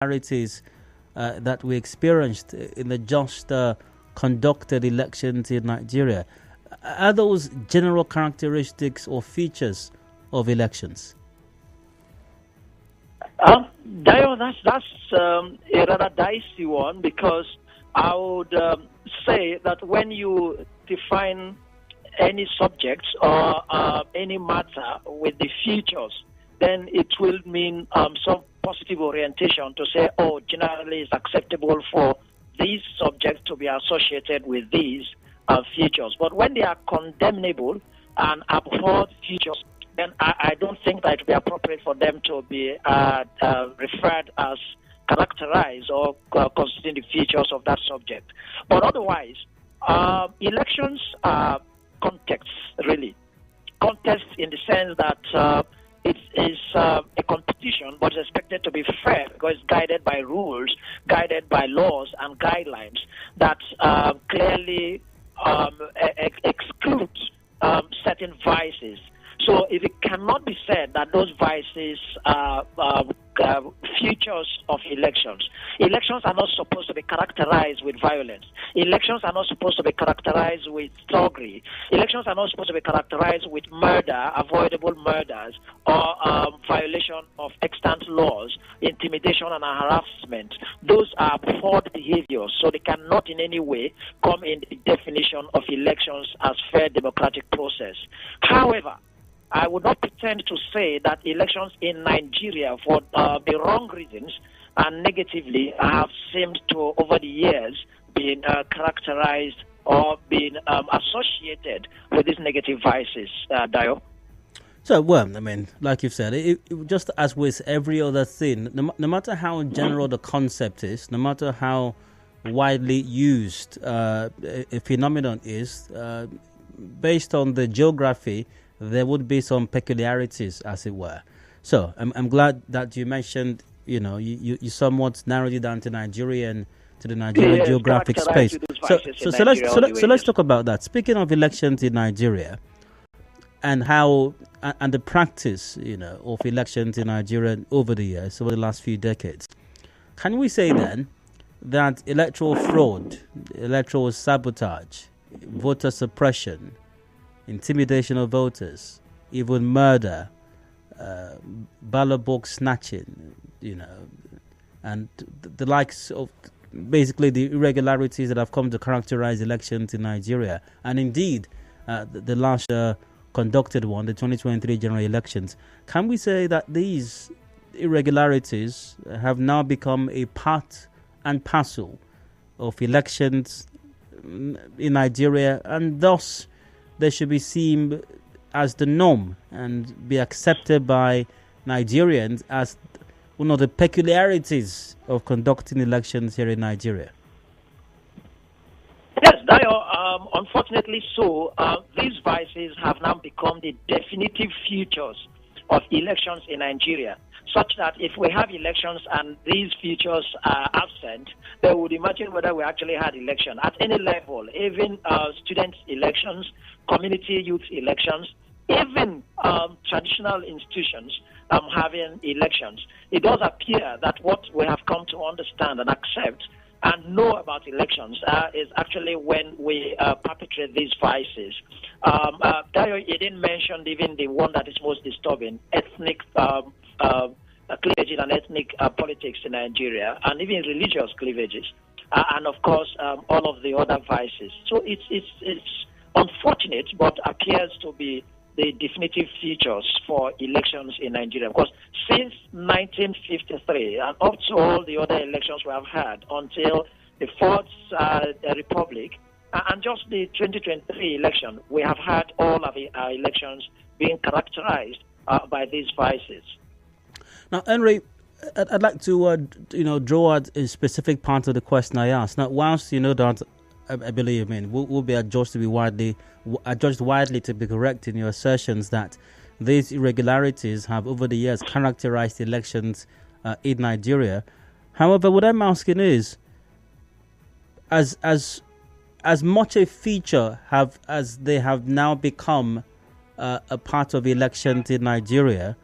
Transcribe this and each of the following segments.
irregularities that we experienced in the just conducted elections in Nigeria. Are those general characteristics or features of elections? Dio, that's a rather dicey one, because I would say that when you define any subject or any matter with the features, then it will mean some positive orientation to say, oh, generally it's acceptable for these subjects to be associated with these features. But when they are condemnable and abhorred features, then I don't think that it would be appropriate for them to be referred as characterized or constituting the features of that subject. But otherwise, elections are context, really. Context in the sense that it is a competition, but it's expected to be fair because it's guided by rules, guided by laws and guidelines that clearly exclude certain vices. So if it cannot be said that those vices are features of elections, elections are not supposed to be characterized with violence. Elections are not supposed to be characterized with thuggery. Elections are not supposed to be characterized with murder, avoidable murders, or violation of extant laws, intimidation and harassment. Those are abhorred behaviors, so they cannot in any way come in the definition of elections as fair democratic process. However, I would not pretend to say that elections in Nigeria, for the wrong reasons and negatively, have seemed to, over the years, been characterized or been associated with these negative vices, Dio. So, well, I mean, like you've said, it just as with every other thing, no matter how general the concept is, no matter how widely used a phenomenon is, based on the geography, there would be some peculiarities, as it were. So I'm glad that you mentioned, you somewhat narrowed it down to Nigeria and to the Nigerian geographic space. So let's talk about that. Speaking of elections in Nigeria and how and the practice, of elections in Nigeria over the years, over the last few decades, can we say then that electoral fraud, electoral sabotage, voter suppression, intimidation of voters, even murder, ballot box snatching, and the likes of basically the irregularities that have come to characterize elections in Nigeria, and indeed the last conducted one, the 2023 general elections. Can we say that these irregularities have now become a part and parcel of elections in Nigeria, and thus they should be seen as the norm and be accepted by Nigerians as one of the peculiarities of conducting elections here in Nigeria? Yes, Dio, unfortunately so. These vices have now become the definitive features of elections in Nigeria, such that if we have elections and these features are absent, they would imagine whether we actually had election at any level, even student elections, community youth elections, even traditional institutions having elections. It does appear that what we have come to understand and accept and know about elections is actually when we perpetrate these vices. Dayo, you didn't mention even the one that is most disturbing, ethnic cleavages and ethnic politics in Nigeria, and even religious cleavages, and of course all of the other vices. So it's unfortunate, but appears to be the definitive features for elections in Nigeria. Of course, since 1953 and up to all the other elections we have had until the Fourth Republic and just the 2023 election, we have had all of our elections being characterized by these vices. Now, Henry, I'd like to draw out a specific part of the question I asked. Now, whilst that I believe will be adjudged widely to be correct in your assertions that these irregularities have over the years characterized elections in Nigeria. However, what I'm asking is, as much a feature as they have now become a part of elections in Nigeria,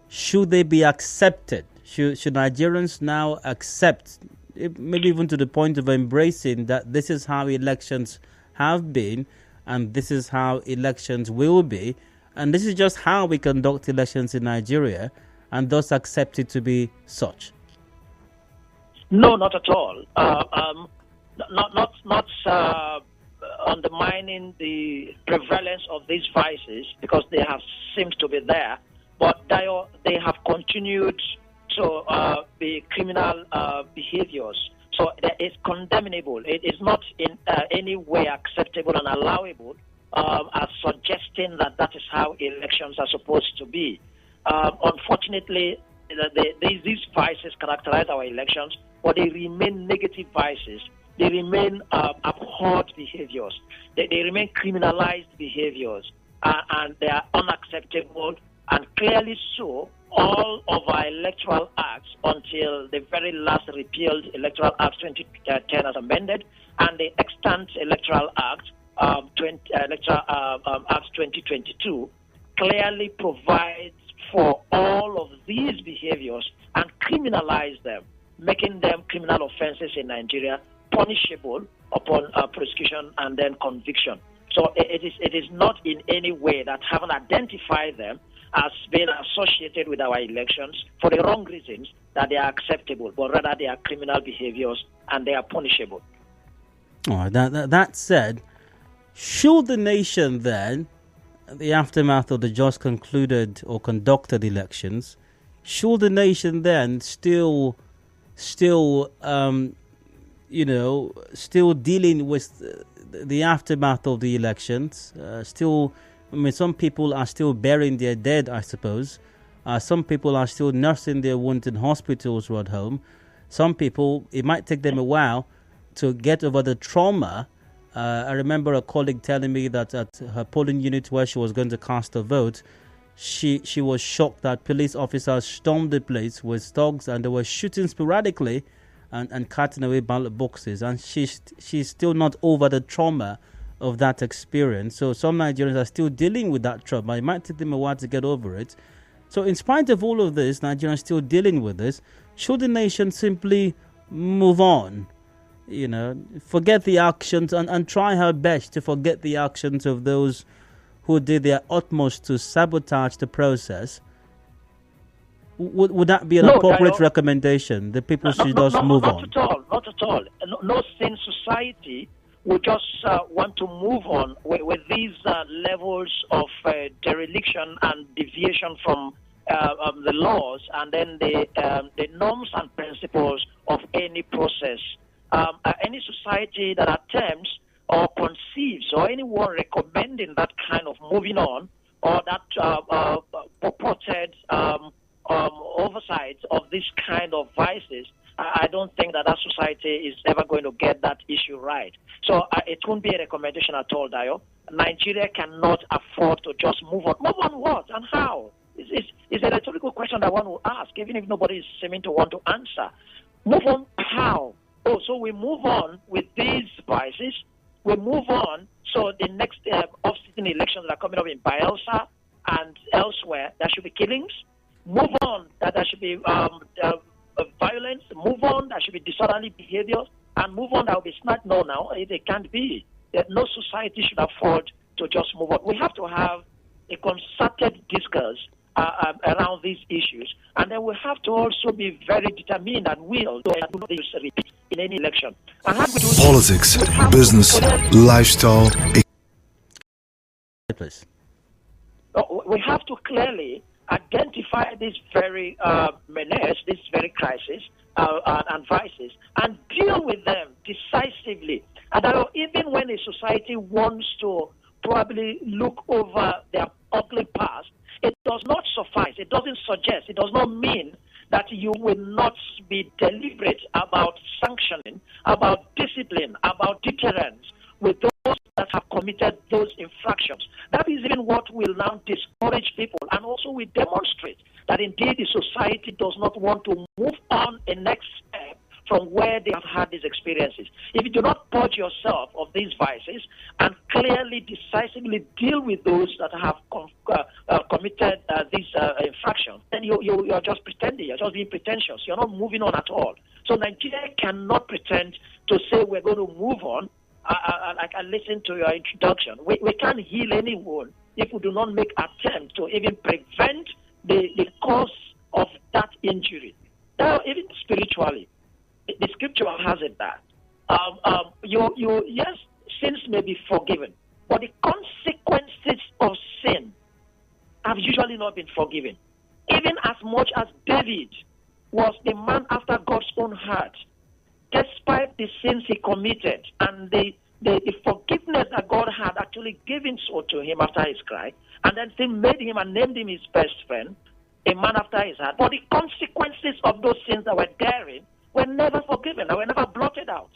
should they be accepted? Should Nigerians now accept, maybe even to the point of embracing, that this is how elections have been and this is how elections will be, and this is just how we conduct elections in Nigeria, and thus accept it to be such? No, not at all. Not undermining the prevalence of these vices, because they have seemed to be there, but they have continued to be criminal behaviors. So it's condemnable. It is not in any way acceptable and allowable as suggesting that that is how elections are supposed to be. Unfortunately, these vices characterize our elections, but they remain negative vices. They remain abhorred behaviors. They remain criminalized behaviors, and they are unacceptable, and clearly so. All of our electoral acts, until the very last repealed Electoral Act 2010 as amended, and the extant Electoral Act, Act 2022, clearly provides for all of these behaviors and criminalize them, making them criminal offenses in Nigeria, punishable upon prosecution and then conviction. So it is not in any way that having identified them as being associated with our elections for the wrong reasons that they are acceptable, but rather they are criminal behaviors and they are punishable. All right, that said, should the nation then, in the aftermath of the just concluded or conducted elections, should the nation then still dealing with the aftermath of the elections, some people are still burying their dead, I suppose. Some people are still nursing their wounds in hospitals or at home. Some people, it might take them a while to get over the trauma. I remember a colleague telling me that at her polling unit where she was going to cast a vote, she was shocked that police officers stormed the place with dogs and they were shooting sporadically and cutting away ballot boxes. And she's still not over the trauma of that experience. So some Nigerians are still dealing with that trauma. It might take them a while to get over it. So in spite of all of this, Nigerians are still dealing with this. Should the nation simply move on? Forget the actions and try her best to forget the actions of those who did their utmost to sabotage the process? Would that be an appropriate recommendation? The people should just move on. Not at all. No sane society would just want to move on with these levels of dereliction and deviation from the laws and then the norms and principles of any process. Any society that attempts or conceives, or anyone recommending that kind of moving on, or that purported oversight of this kind of vices, I don't think that society is ever going to get that issue right. So it won't be a recommendation at all, Dio. Nigeria cannot afford to just move on. Move on what and how? It's a rhetorical question that one will ask, even if nobody is seeming to want to answer. Move on how? Oh, so we move on with these vices. We move on. So the next off-season elections that are coming up in Bayelsa and elsewhere, there should be killings. Move on that there should be violence. Move on that should be disorderly behaviors. And move on that will be smart. No, it can't be. That no society should afford to just move on. We have to have a concerted discourse around these issues, and then we have to also be very determined and will to repeat in any election. Politics, business, lifestyle. We have to clearly identify this very menace, this very crisis and vices, and deal with them decisively. And even when a society wants to probably look over their ugly past, it does not suffice. It doesn't suggest. It does not mean that you will not be deliberate about sanctioning, about discipline, about deterrence with those that have committed those infractions. That is even what will now discourage people, and also we demonstrate that indeed the society does not want to move on a next step from where they have had these experiences. If you do not purge yourself of these vices and clearly, decisively deal with those that have committed these infractions, then you're just pretending. You're just being pretentious. You're not moving on at all. So Nigeria cannot pretend to say we're going to move on. Like I listened to your introduction. We can't heal anyone if we do not make attempts to even prevent the cause of that injury. Now, even spiritually, the scripture has it that yes, sins may be forgiven, but the consequences of sin have usually not been forgiven. Even as much as David was the man after God's own heart, despite the sins he committed and the forgiveness that God had actually given so to him after his cry, and then still made him and named him his best friend, a man after his heart. But the consequences of those sins that were therein were never forgiven, they were never blotted out.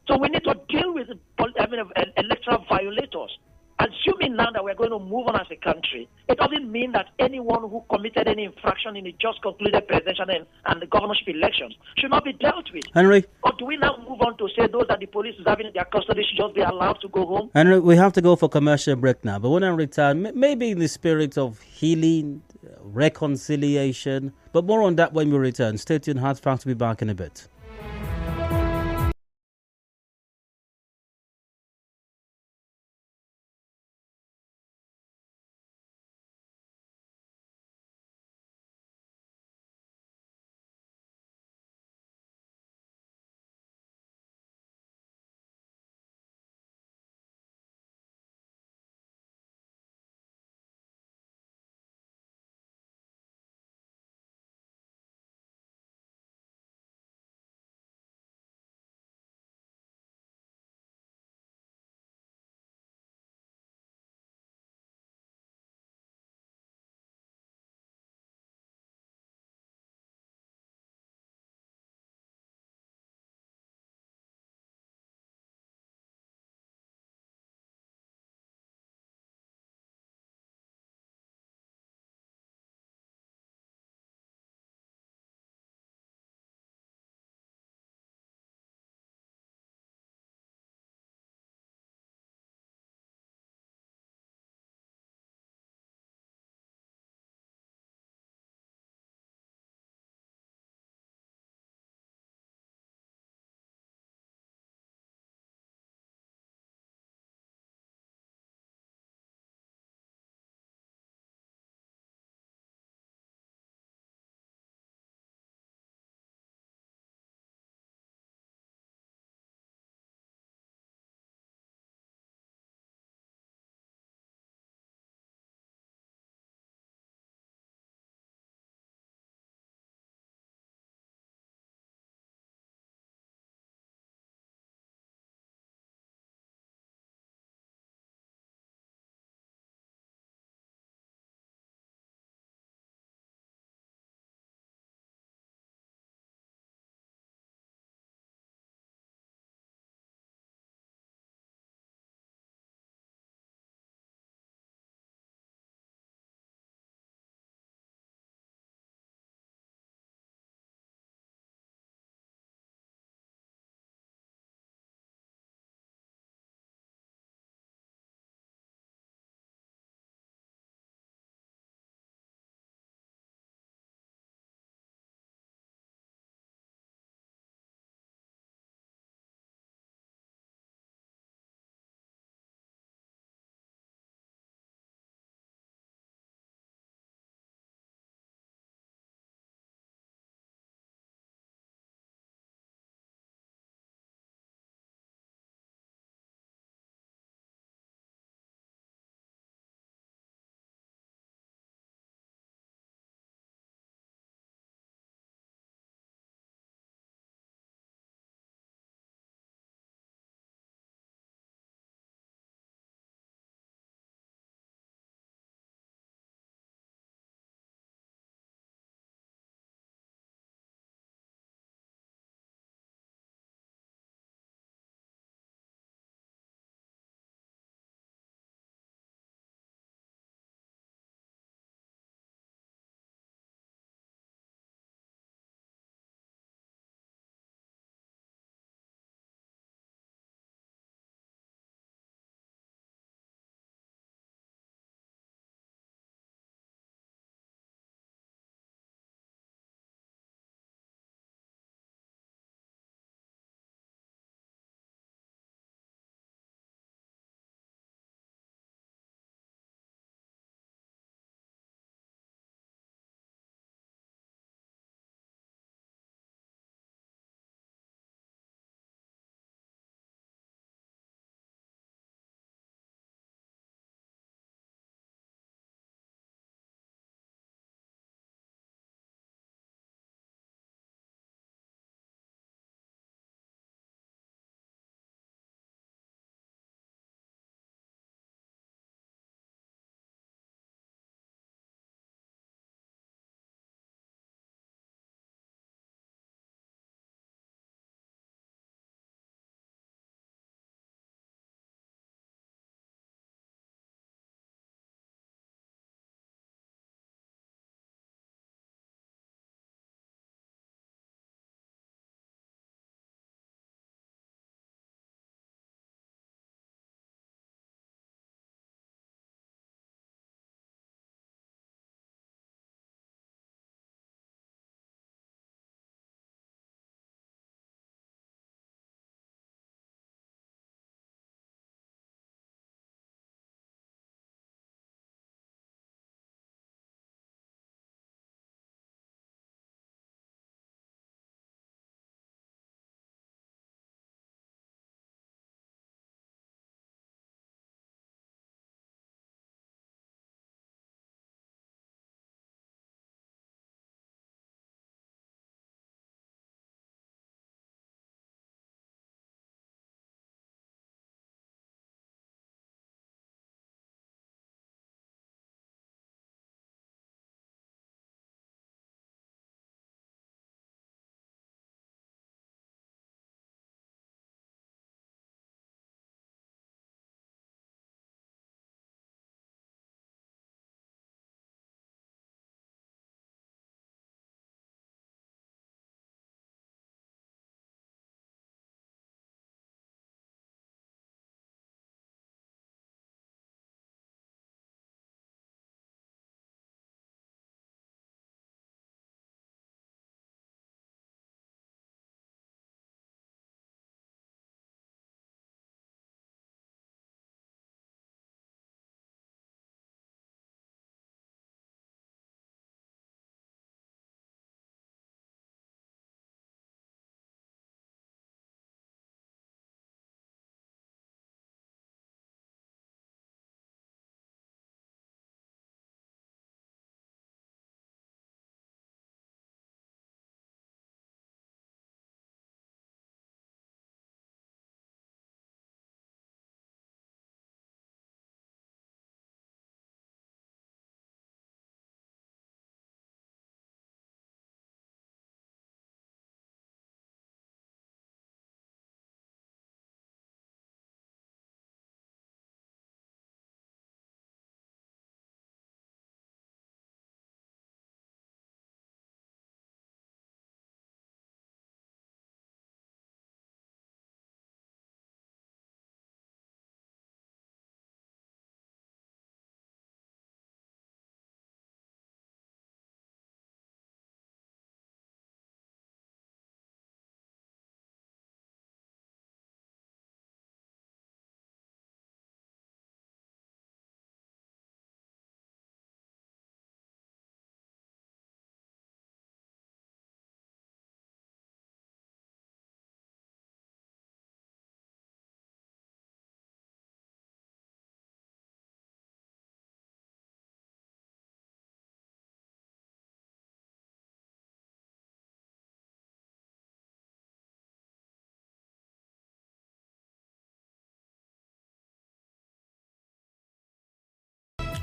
So we need to deal with electoral violators. Assuming now that we're going to move on as a country, it doesn't mean that anyone who committed any infraction in the just concluded presidential and the governorship elections should not be dealt with. Henry? Or do we now move on to say those that the police is having in their custody should just be allowed to go home? Henry, we have to go for commercial break now. But when I return, maybe in the spirit of healing, reconciliation, but more on that when we return. Stay tuned. Hard Facts will be back in a bit.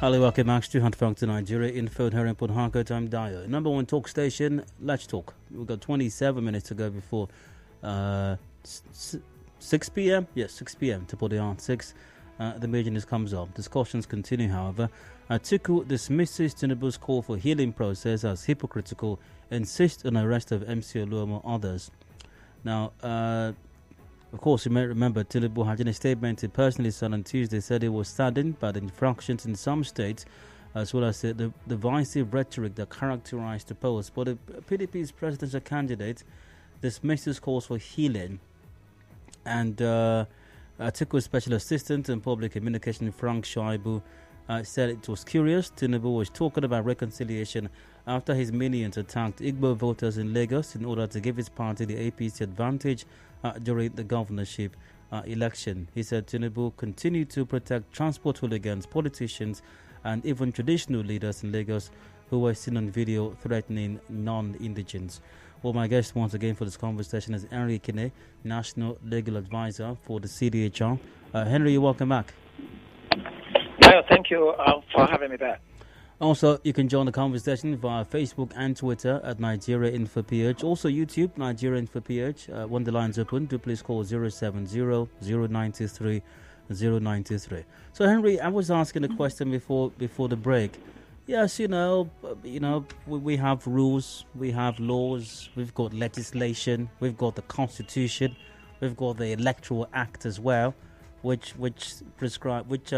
Hello, welcome back to Hunt Funk to Nigeria. Info Heron Port Harcourt. I'm Dio. Number one talk station. Let's talk. We've got 27 minutes to go before 6 p.m. Yes, 6 p.m. to put it on 6. The major news comes up. Discussions continue, however. Atiku dismisses Tinubu's call for healing process as hypocritical, insists on arrest of MC Oluomo others. Now, of course, you may remember Tinubu had in a statement he personally signed on Tuesday said he was saddened by the infractions in some states, as well as the divisive rhetoric that characterized the polls. But the PDP's presidential candidate dismisses calls for healing. And Atiku's special assistant in public communication, Frank Shaibu, said it was curious. Tinubu was talking about reconciliation after his minions attacked Igbo voters in Lagos in order to give his party the APC advantage during the governorship election. He said Tinubu continued to protect transport hooligans, politicians, and even traditional leaders in Lagos who were seen on video threatening non-indigents. Well, my guest once again for this conversation is Henry Ekine, National Legal Advisor for the CDHR. Henry, you're welcome back. Yeah, thank you for having me back. Also, you can join the conversation via Facebook and Twitter at Nigeria Info PH. Also, YouTube, Nigeria Info PH. When the line's open, do please call 070-093-093. So, Henry, I was asking a question before the break. Yes, we have rules, we have laws, we've got legislation, we've got the Constitution, we've got the Electoral Act as well, which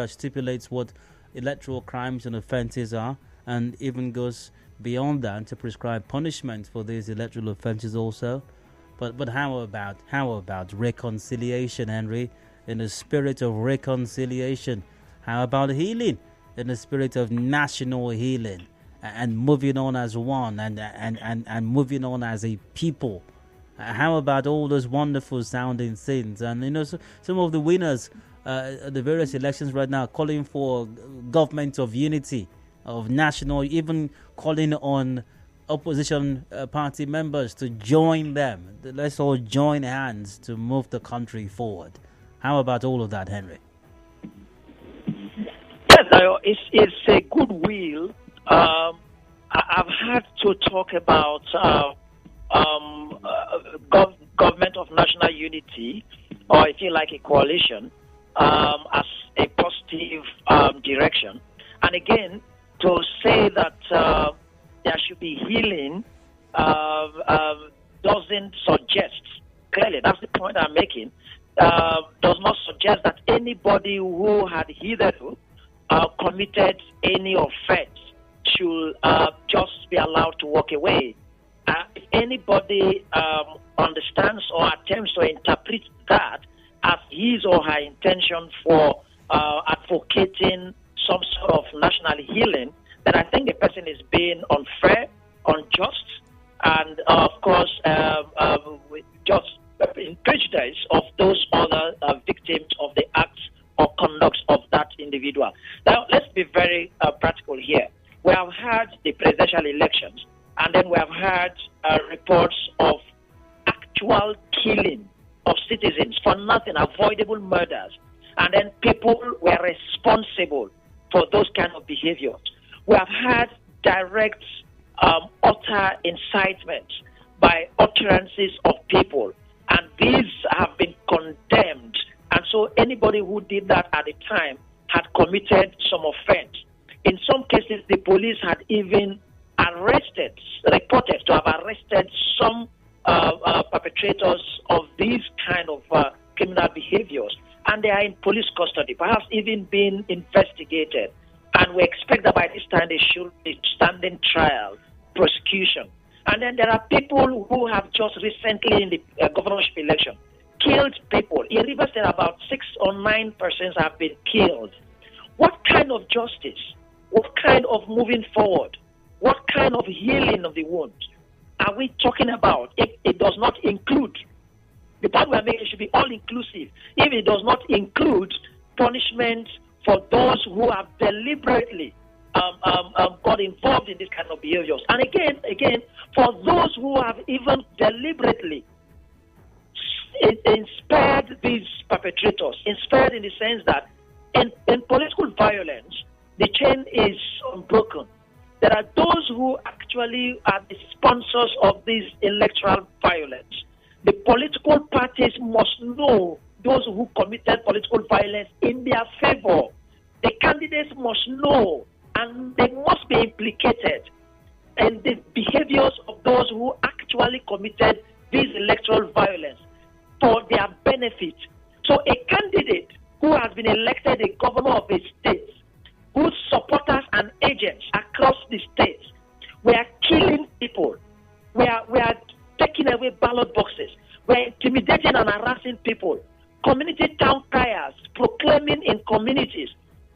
stipulates what electoral crimes and offences are, and even goes beyond that to prescribe punishment for these electoral offences also. But how about reconciliation, Henry? In the spirit of reconciliation, how about healing? In the spirit of national healing and moving on as one and moving on as a people. How about all those wonderful sounding things? And some of the winners at the various elections right now calling for government of unity, of national, even calling on opposition party members to join them. Let's all join hands to move the country forward. How about all of that, Henry? Yes, it's a goodwill. I've had to talk about government of national unity, or if you like a coalition, as a positive direction. And again, to say that there should be healing doesn't suggest, clearly, that's the point I'm making, does not suggest that anybody who had hitherto committed any offense should just be allowed to walk away. If anybody understands or attempts to interpret that as his or her intention for advocating some sort of national healing, then I think the person is being unfair, unjust, and of course just in prejudice of those other victims of the acts or conduct of that individual. Now, let's be very practical here. We have had the presidential elections, and then we have had reports of actual killing of citizens for nothing, avoidable murders, and then people were responsible for those kind of behaviors. We have had direct utter incitement by utterances of people, and these have been condemned. And so anybody who did that at the time had committed some offense. In some cases, the police had even reported to have arrested some perpetrators of these kind of criminal behaviors. And they are in police custody, perhaps even being investigated. And we expect that by this time they should be standing trial, prosecution. And then there are people who have just recently in the governorship election killed people. In Rivers, there are about 6 or 9 persons have been killed. What kind of justice? What kind of moving forward? What kind of healing of the wound are we talking about if it does not include? The point we are making should be all-inclusive. If it does not include punishment for those who have deliberately got involved in this kind of behaviors. And again, for those who have even deliberately inspired these perpetrators, inspired in the sense that in political violence, the chain is unbroken. There are those who actually are the sponsors of this electoral violence. The political parties must know those who committed political violence in their favor. The candidates must know, and they must be implicated in the behaviors of those who actually committed this electoral violence for their benefit. So a candidate who has been elected a governor of a state, whose supporters and agents across the state were killing people, we are taking away ballot boxes, we're intimidating and harassing people, community town criers proclaiming in communities,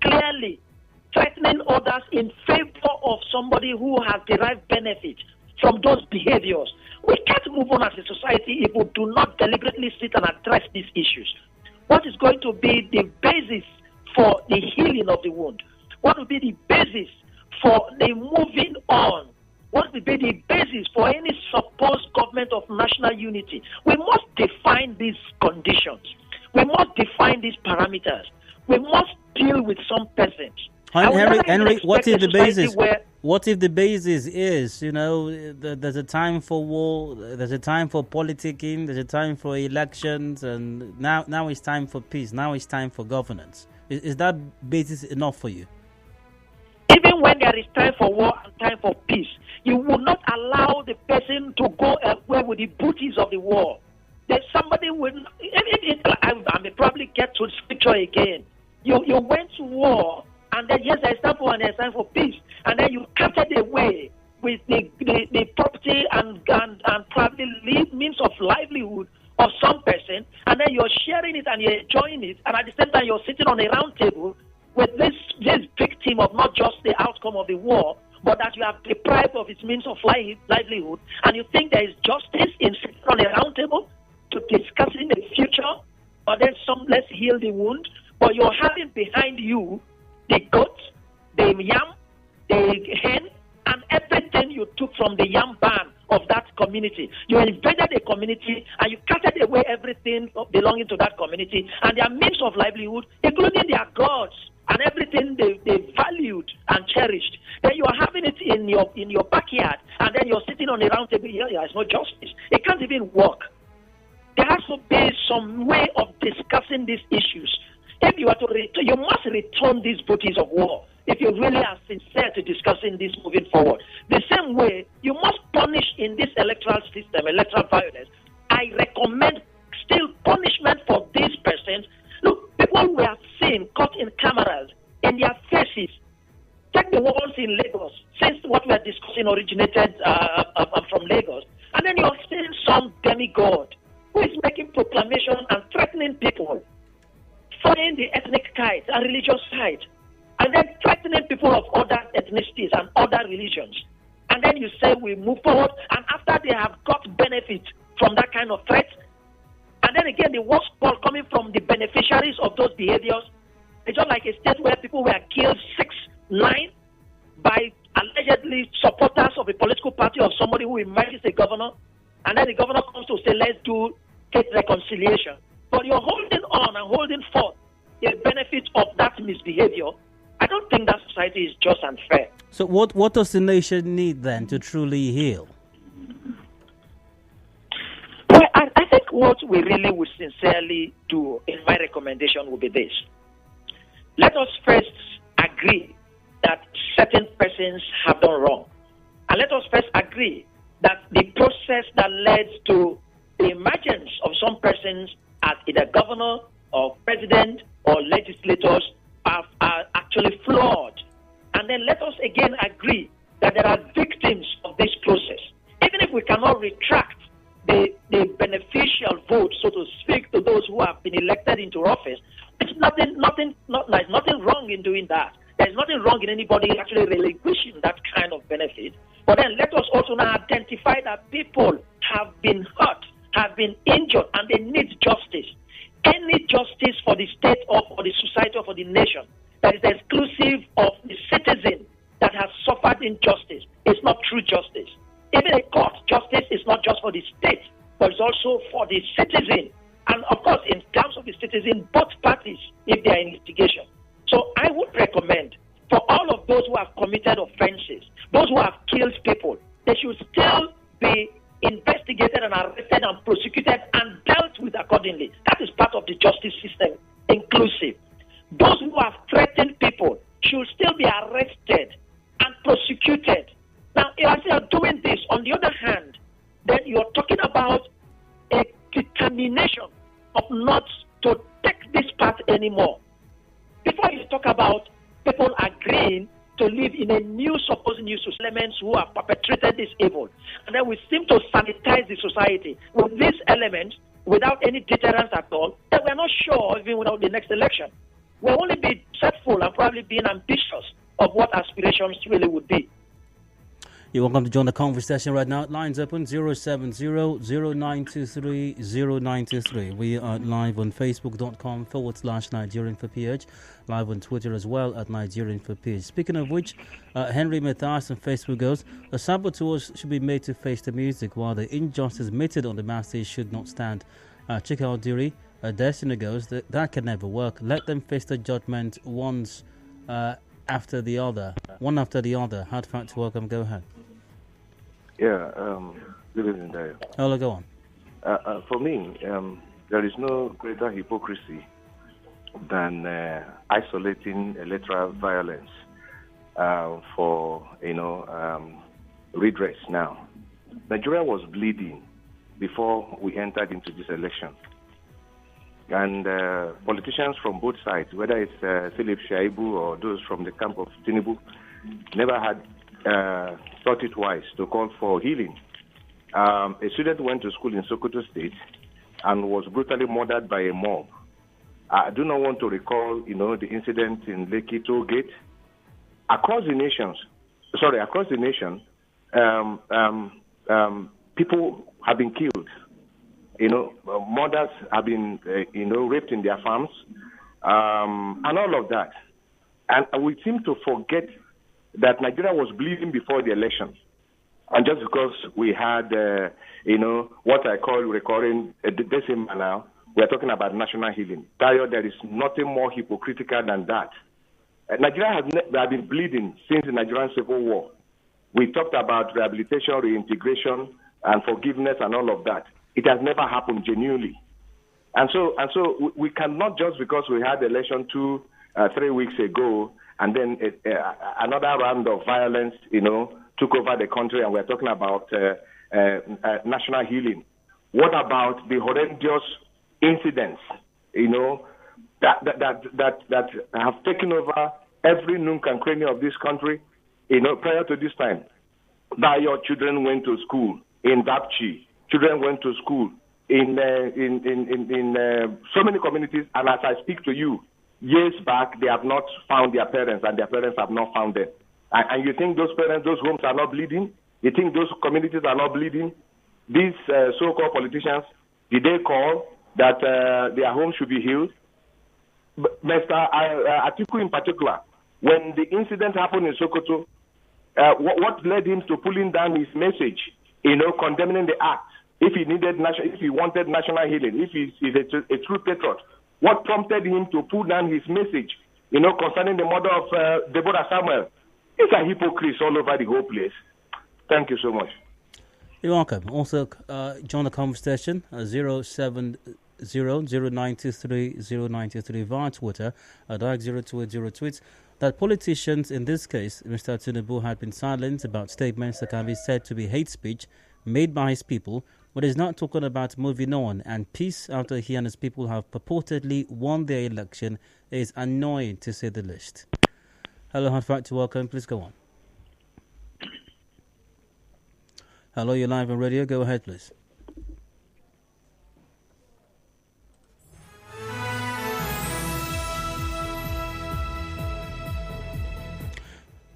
clearly threatening others in favor of somebody who has derived benefit from those behaviors. We can't move on as a society if we do not deliberately sit and address these issues. What is going to be the basis for the healing of the wound? What will be the basis for the moving on? What will be the basis for any supposed government of national unity? We must define these conditions. We must define these parameters. We must deal with some persons. Henry, what if the basis? What if the basis is, there's a time for war, there's a time for politicking, there's a time for elections, and now it's time for peace. Now it's time for governance. Is that basis enough for you? Even when there is time for war and time for peace, you will not allow the person to go away with the booties of the war. There's somebody will. I may probably get to scripture again. You went to war, and then yes, there's time for war and there's time for peace, and then you carted away with the property and probably means of livelihood of some person, and then you're sharing it and you're enjoying it, and at the same time you're sitting on a round table with this victim of not just the outcome of the war, but that you have deprived of its means of livelihood, and you think there is justice in sitting on a round table to discussing the future, or then let's heal the wound, but you're having behind you the goat, the yam, the hen, and everything you took from the yam barn of that community. You invaded the community and you carted away everything belonging to that community and their means of livelihood, including their gods and everything they valued and cherished. Then you are having it in your backyard, and then you're sitting on a round table here. There is no justice. It can't even work. There has to be some way of discussing these issues. If you are to return, you must return these booties of war if you really are sincere to discussing this moving forward. The same way, you must punish in this electoral system, electoral violence. I recommend still punishment for these persons. Look, people we have seen caught in cameras in their faces. Check the walls in Lagos, since what we are discussing originated from Lagos. And then you're seeing some demigod who is making proclamation and threatening people, flying the ethnic kite and religious kite, and then threatening people of other ethnicities and other religions. And then you say we move forward, and after they have got benefit from that kind of threat, and then again the worst call coming from the beneficiaries of those behaviors. It's just like a state where people were killed 6-9 by allegedly supporters of a political party or somebody who emerges a governor, and then the governor comes to say, let's do state reconciliation. But you're holding on and holding forth the benefit of that misbehavior. I don't think that society is just and fair. So what does the nation need then to truly heal? Well, I think what we really would sincerely do in my recommendation would be this. Let us first agree that certain persons have done wrong. And let us first agree that the process that led to the emergence of some persons as either governor or president or legislators are actually flawed. And then let us again agree that there are victims of this process. Even if we cannot retract the beneficial vote, so to speak, to those who have been elected into office, there's nothing wrong in doing that. There's nothing wrong in anybody actually relinquishing that kind of benefit. But then let us also now identify that people have been hurt, have been injured, and they need justice. Any justice for the state or for the society or for the nation that is exclusive of the citizen that has suffered injustice is not true justice. Even a court justice is not just for the state, but it's also for the citizen. And of course, in terms of the citizen, both parties, if they are in litigation. So I would recommend for arrested and prosecuted and dealt with accordingly. That is part of the justice system, inclusive. Those who have threatened people should still be arrested and prosecuted. Now, as you are doing this, on the other hand, then you're talking about a determination of not to take this path anymore. Before you talk about people agreeing to live in a supposed new elements who have perpetrated this evil, and then we seem to sanitize the society with these elements without any deterrence at all, then we're not sure even without the next election. We'll only be setful and probably being ambitious of what aspirations really would be. You're welcome to join the conversation right now. Lines open 070-0923-0923. We are live on facebook.com/Nigerian for PH. Live on Twitter as well at Nigerian for PH. Speaking of which, Henry Matthias on Facebook goes, the saboteurs should be made to face the music while the injustice meted on the masses should not stand. Chika Odiri, Destiny goes, that can never work. Let them face the judgment once after the other. One after the other. Hard fact to welcome. Go ahead. Yeah, good evening, Dayo. Hello, go on. For me, there is no greater hypocrisy than isolating electoral violence for, redress now. Nigeria was bleeding before we entered into this election. And politicians from both sides, whether it's Philip Shaibu or those from the camp of Tinubu, never had thought it wise to call for healing. A student went to school in Sokoto State and was brutally murdered by a mob. I do not want to recall, the incident in Lekki Toll Gate. Across the nation, people have been killed. Mothers have been, raped in their farms, and all of that. And we seem to forget that Nigeria was bleeding before the election. And just because we had, what I call recurring decima now, we're talking about national healing. There is nothing more hypocritical than that. Nigeria has been bleeding since the Nigerian Civil War. We talked about rehabilitation, reintegration, and forgiveness and all of that. It has never happened genuinely. And so we cannot, just because we had the election 3 weeks ago, and then another round of violence, took over the country, and we're talking about national healing. What about the horrendous incidents, that have taken over every nook and cranny of this country, prior to this time? That your children went to school in Dapchi, children went to school in so many communities, and as I speak to you, years back, they have not found their parents, and their parents have not found them. And you think those parents, those homes are not bleeding? You think those communities are not bleeding? These so-called politicians, did they call that their homes should be healed? Mr. Atiku in particular, when the incident happened in Sokoto, what led him to pulling down his message, condemning the act? If he wanted national healing, if he's a true patriot, what prompted him to pull down his message, concerning the murder of Deborah Samuel? It's a hypocrite all over the whole place. Thank you so much. You're welcome. Also, join the conversation 070-0923-0923 via Twitter, direct 0280 tweets that politicians, in this case, Mr. Tinubu, had been silent about statements that can be said to be hate speech made by his people, but is not talking about moving on and peace after he and his people have purportedly won their election is annoying, to say the least. Hello, hard fact to welcome. Please go on. Hello, you're live on radio. Go ahead, please.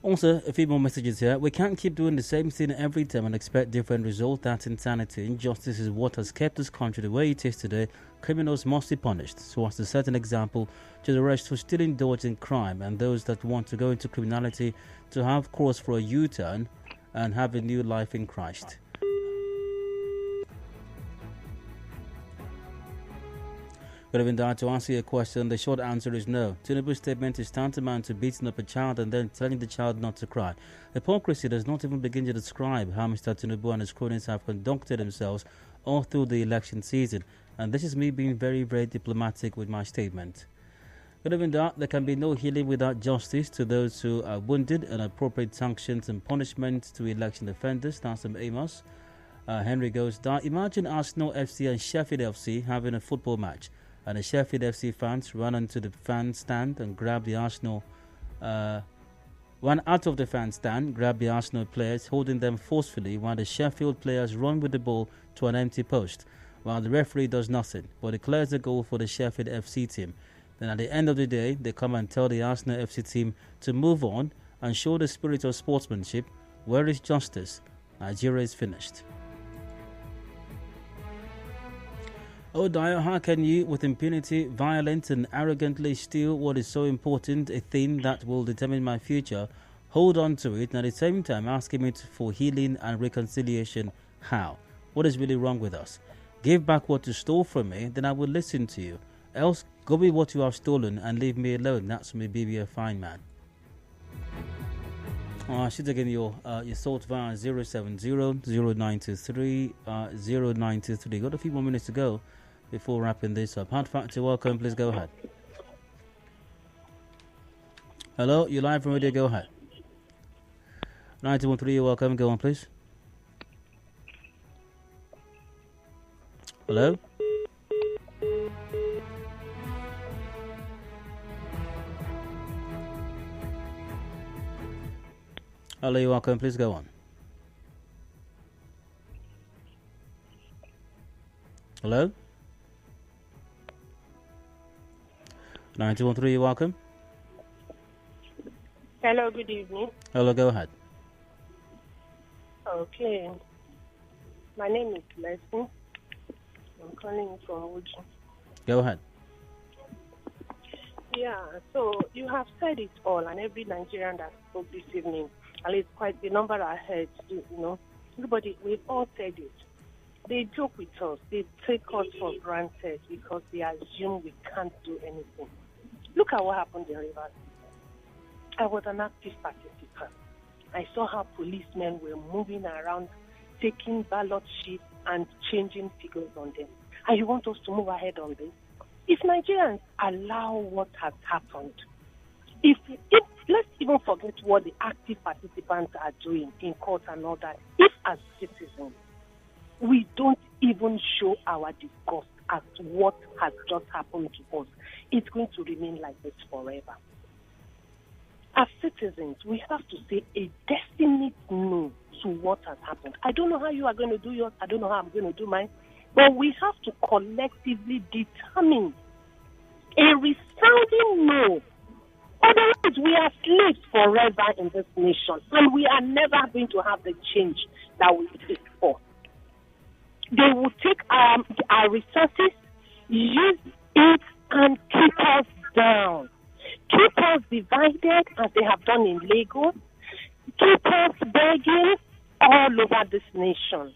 Also, a few more messages here. We can't keep doing the same thing every time and expect different results. That's insanity. Injustice is what has kept this country the way it is today. Criminals must be punished. So as to set an example to the rest who still indulge in crime, and those that want to go into criminality to have cause for a U-turn and have a new life in Christ. Good evening, Dad. To answer your question, the short answer is no. Tinubu's statement is tantamount to beating up a child and then telling the child not to cry. Hypocrisy does not even begin to describe how Mr. Tinubu and his cronies have conducted themselves all through the election season. And this is me being very, very diplomatic with my statement. But even that, there can be no healing without justice to those who are wounded, and appropriate sanctions and punishment to election offenders. That's from Amos. Henry goes down. Imagine Arsenal FC and Sheffield FC having a football match, and the Sheffield FC fans run onto the fan stand and grab the Arsenal. Run out of the fan stand, grab the Arsenal players, holding them forcefully, while the Sheffield players run with the ball to an empty post, while the referee does nothing but declares a goal for the Sheffield FC team. Then at the end of the day, they come and tell the Arsenal FC team to move on and show the spirit of sportsmanship. Where is justice? Nigeria is finished. Oh, Dio, how can you, with impunity, violent and arrogantly steal what is so important, a thing that will determine my future, hold on to it, and at the same time asking me for healing and reconciliation? How? What is really wrong with us? Give back what you stole from me, then I will listen to you. Else, go with what you have stolen and leave me alone. That's me, be a fine man. I should again your thoughts via 070-0923-0923. Got a few more minutes to go before wrapping this up. Hard Factor, welcome. Please go ahead. Hello, you're live from radio. Go ahead. 9213, you're welcome. Go on, please. Hello? Hello, you're welcome. Please go on. Hello? 9213, you're welcome. Hello, good evening. Hello, go ahead. Okay. My name is Leslie. I'm calling from Uji. Go ahead. Yeah, so you have said it all, and every Nigerian that spoke this evening, at least quite the number I heard, everybody, we've all said it. They joke with us. They take us for granted because they assume we can't do anything. Look at what happened in Rivers. I was an active participant. I saw how policemen were moving around, taking ballot sheets and changing figures on them. And you want us to move ahead on this? If Nigerians allow what has happened, if let's even forget what the active participants are doing in court and all that. If as citizens, we don't even show our disgust at what has just happened to us, it's going to remain like this forever. As citizens, we have to say a definite no to what has happened. I don't know how you are going to do yours. I don't know how I'm going to do mine. But we have to collectively determine a resounding no. Otherwise, we are slaves forever in this nation, and we are never going to have the change that we seek for. They will take our resources, use it, and keep us down. Keep us divided, as they have done in Lagos. Keep us begging all over this nation.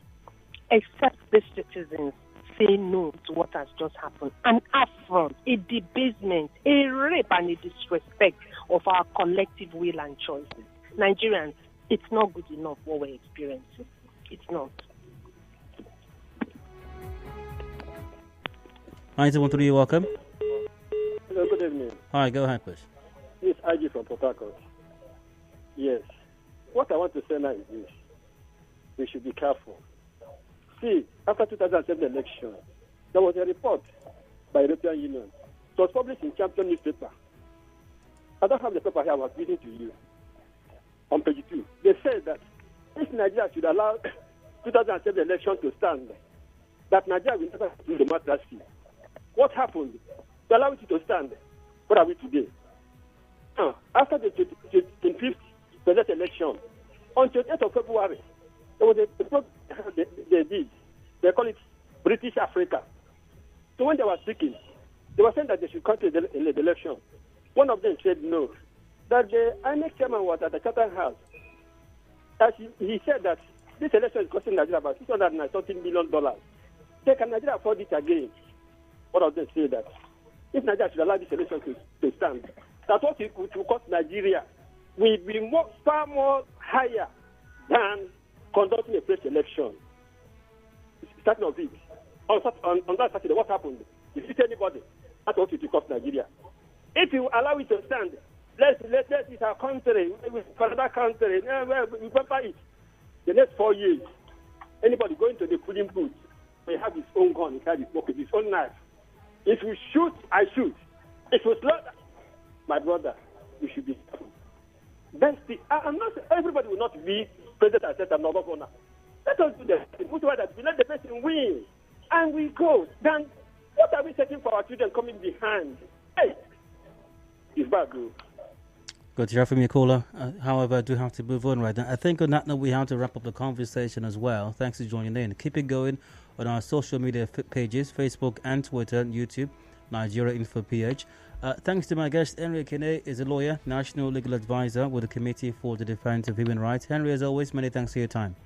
Except the citizens say no to what has just happened. An affront, a debasement, a rape, and a disrespect of our collective will and choices. Nigerians, it's not good enough what we're experiencing. It's not. 9213, you're welcome. Hello, good evening. Hi, go ahead, please. This is IG from Port Harcourt. Yes. What I want to say now is this. We should be careful. See, after 2007 election, there was a report by European Union. It was published in Champion newspaper. I don't have the paper here. I was reading to you. On page 2, they said that if Nigeria should allow 2007 election to stand, that Nigeria will never do democracy. What happened? They allowed it to stand. What are we today? After the 25th presidential election, on 28th of February, there was a program they did. They call it British Africa. So when they were speaking, they were saying that they should come to the election. One of them said no. That the INEC chairman was at the Chatham House. As he said that this election is costing Nigeria about $630 million. So can Nigeria afford it again? One of them said that if Nigeria should allow this election to stand, that what it will cost Nigeria will be far more higher than conducting a fresh election. starting of it. On that Saturday, what happened? You see anybody that wants to cost Nigeria? If you allow it to stand, let's it's our country, for another country, we remember it. The next 4 years, anybody going to the polling booth may have his own gun, he has his pocket, his own knife. If you shoot, I shoot. If you slaughter, my brother, you should be careful. I'm not. Everybody will not be president and set another corner. Let us do that. We let the person win, and we go. Then what are we taking for our children coming behind? Hey, it's bad, bro. Good to hear from you, caller. However, I do have to move on right now. I think on that note, we have to wrap up the conversation as well. Thanks for joining in. Keep it going on our social media pages, Facebook and Twitter, and YouTube, Nigeria Info PH. Thanks to my guest, Henry Ekine, is a lawyer, national legal advisor with the Committee for the Defense of Human Rights. Henry, as always, many thanks for your time.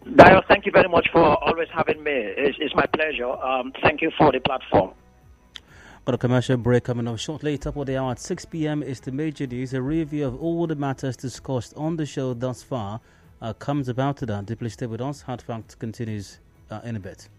Dio, thank you very much for always having me. It's my pleasure. Thank you for the platform. Got a commercial break coming up shortly. Top of the hour at 6 p.m. is the major news. A review of all the matters discussed on the show thus far comes about to that. Please stay with us. Hard Fact continues in a bit.